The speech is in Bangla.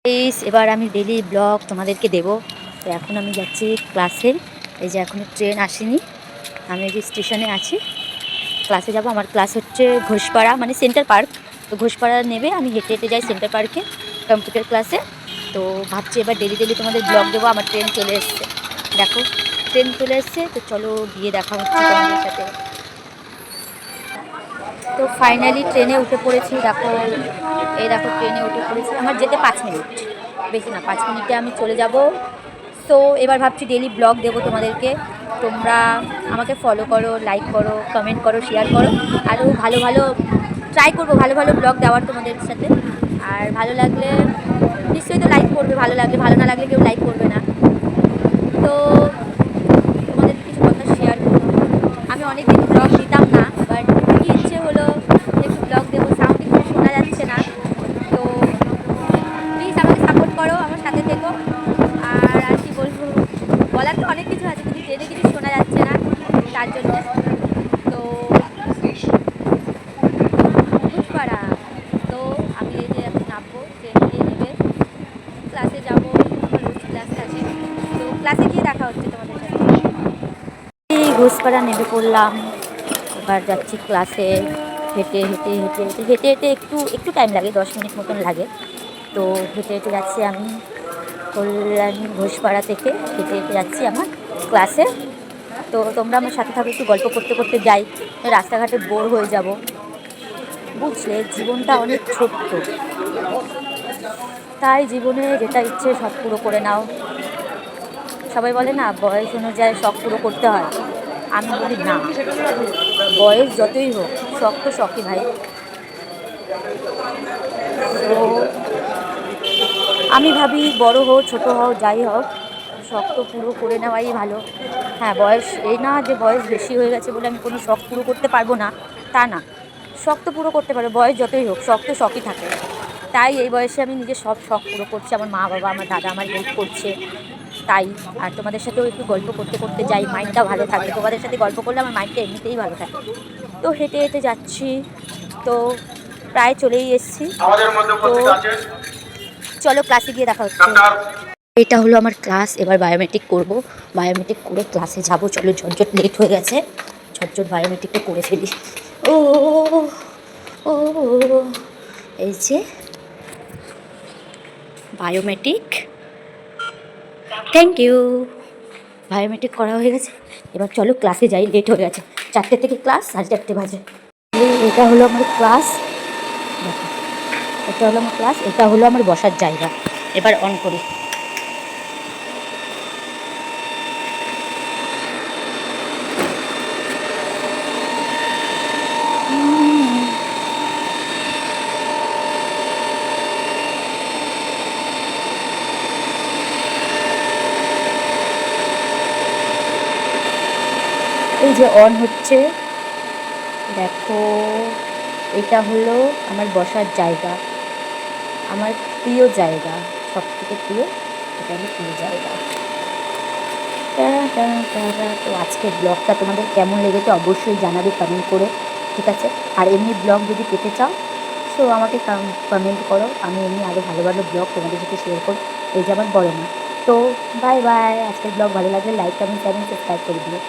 প্লিজ এবার আমি ডেলি ব্লগ তোমাদেরকে দেব। তো এখন আমি যাচ্ছি ক্লাসে। এই যে এখনও ট্রেন আসেনি, আমি এই যে স্টেশনে আছি, ক্লাসে যাব। আমার ক্লাস হচ্ছে ঘোষপাড়া, মানে সেন্টার পার্ক। তো ঘোষপাড়া নেবে, আমি হেঁটে হেঁটে যাই সেন্টার পার্কে কম্পিউটার ক্লাসে। তো ভাবছি এবার ডেলি ডেলি তোমাদের ব্লগ দেবো। আমার ট্রেন চলে এসছে, দেখো ট্রেন চলে এসছে। তো চলো গিয়ে দেখা হচ্ছে তোমাদের সাথে। তো ফাইনালি ট্রেনে উঠে পড়েছি, দেখো এই দেখো ট্রেনে উঠে পড়েছি। আমার যেতে 5 মিনিট, বেশি না, 5 মিনিটে আমি চলে যাব। তো এবার ভাবছি ডেলি ব্লগ দেবো তোমাদেরকে। তোমরা আমাকে ফলো করো, লাইক করো, কমেন্ট করো, শেয়ার করো। আরও ভালো ভালো ট্রাই করবো, ভালো ভালো ব্লগ দেওয়ার তোমাদের সাথে। আর ভালো লাগলে নিশ্চয়ই তো লাইক করবে, ভালো লাগলে, ভালো না লাগলে কেউ লাইক করবে না। তো তোমাদের কিছু কথা শেয়ার করবো। আমি অনেকদিন ব্লগ দিতাম না, বাট কি ইচ্ছে হলো একটু ব্লগ দেবো। সাউন্ড কিছু শোনা যাচ্ছে না, তো প্লিজ আমাকে সাপোর্ট করো, আমার সাথে থেকো। আর কি বলবো, বলার তো অনেক কিছু আছে, কিন্তু ট্রেনে কিছু শোনা যাচ্ছে না, তার জন্য। তো ঘুষপাড়া, তো আমি এই যে এখন নামবো, ট্রেন গিয়ে নেবে, ক্লাসে যাবো। আমার রোজ ক্লাস থাকে, তো ক্লাসে গিয়ে দেখা হচ্ছে তোমাদের সাথে। এই ঘুষপাড়া নেমে পড়লাম, এবার যাচ্ছি ক্লাসে। হেঁটে হেঁটে হেঁটে হেঁটে হেঁটে হেঁটে একটু একটু টাইম লাগে, 10 মিনিট মতন লাগে। তো হেঁটে হেঁটে যাচ্ছি আমি কল্যাণী ঘোষপাড়া থেকে, হেঁটে হেঁটে যাচ্ছি আমার ক্লাসে। তো তোমরা আমার সাথে থাকো, একটু গল্প করতে করতে যাই, রাস্তাঘাটে বোর হয়ে যাব। বুঝলে জীবনটা অনেক ছোট্ট, তাই জীবনে যেটা ইচ্ছে সব পুরো করে নাও। সবাই বলে না বয়স অনুযায়ী শখ পুরো করতে হয়, আমি বলি না, বয়স যতই হোক শখ তো শখই ভাই। তো আমি ভাবি বড় হোক ছোট হোক যাই হোক, শখ তো পুরো করে নেওয়াই ভালো। হ্যাঁ, বয়স এই না যে বয়স বেশি হয়ে গেছে বলে আমি কোনো শখ পুরো করতে পারবো না, তা না। শখ তো পুরো করতে পারবো, বয়স যতই হোক শখ তো শখই থাকে। তাই এই বয়সে আমি নিজের সব শখ পুরো করছি। আমার মা বাবা, আমার দাদা আমার হেল্প করছে, তাই। আর তোমাদের সাথেও একটু গল্প করতে করতে যাই, মাইন্ডটা ভালো থাকে। তোমাদের সাথে গল্প করলে আমার মাইন্ডটা এমনিতেই ভালো থাকে। তো হেঁটে হেঁটে যাচ্ছি, তো প্রায় চলেই এসেছি। তো চলো ক্লাসে গিয়ে দেখা হচ্ছে। এটা হলো আমার ক্লাস, এবার বায়োমেট্রিক করব। বায়োমেট্রিক করে ক্লাসে যাব। চলো, ঝটঝট লেট হয়ে গেছে, ঝটঝট বায়োমেট্রিকটা করে ফেলি। ও ও এই যে বায়োমেট্রিক, থ্যাংক ইউ। বায়োমেট্রিক করা হয়ে গেছে, এবার চলো ক্লাসে যাই, লেট হয়ে গেছে। 4টে থেকে ক্লাস, 4:30 বাজে। এটা হলো আমার ক্লাস, দেখো এটা হলো আমার ক্লাস, এটা হলো আমার বসার জায়গা। এবার অন করি। এই যে অন হচ্ছে, দেখো এটা হলো আমার বসার জায়গা, আমার প্রিয় জায়গা, সব থেকে প্রিয়, এটা হলো প্রিয় জায়গা। তো আজকের ব্লগটা তোমাদের কেমন লেগেছে অবশ্যই জানাবে কমেন্ট করে, ঠিক আছে? আর এমনি ব্লগ যদি পেতে চাও, সো আমাকে কমেন্ট করো, আমি এমনি আরও ভালো ভালো ব্লগ তোমাদের সাথে শেয়ার করব। এই যে আমার বড় মা। তো বাই বাই। আজকের ব্লগ ভালো লাগলে লাইক, কমেন্ট, চ্যানেল সাবস্ক্রাইব করে দিও।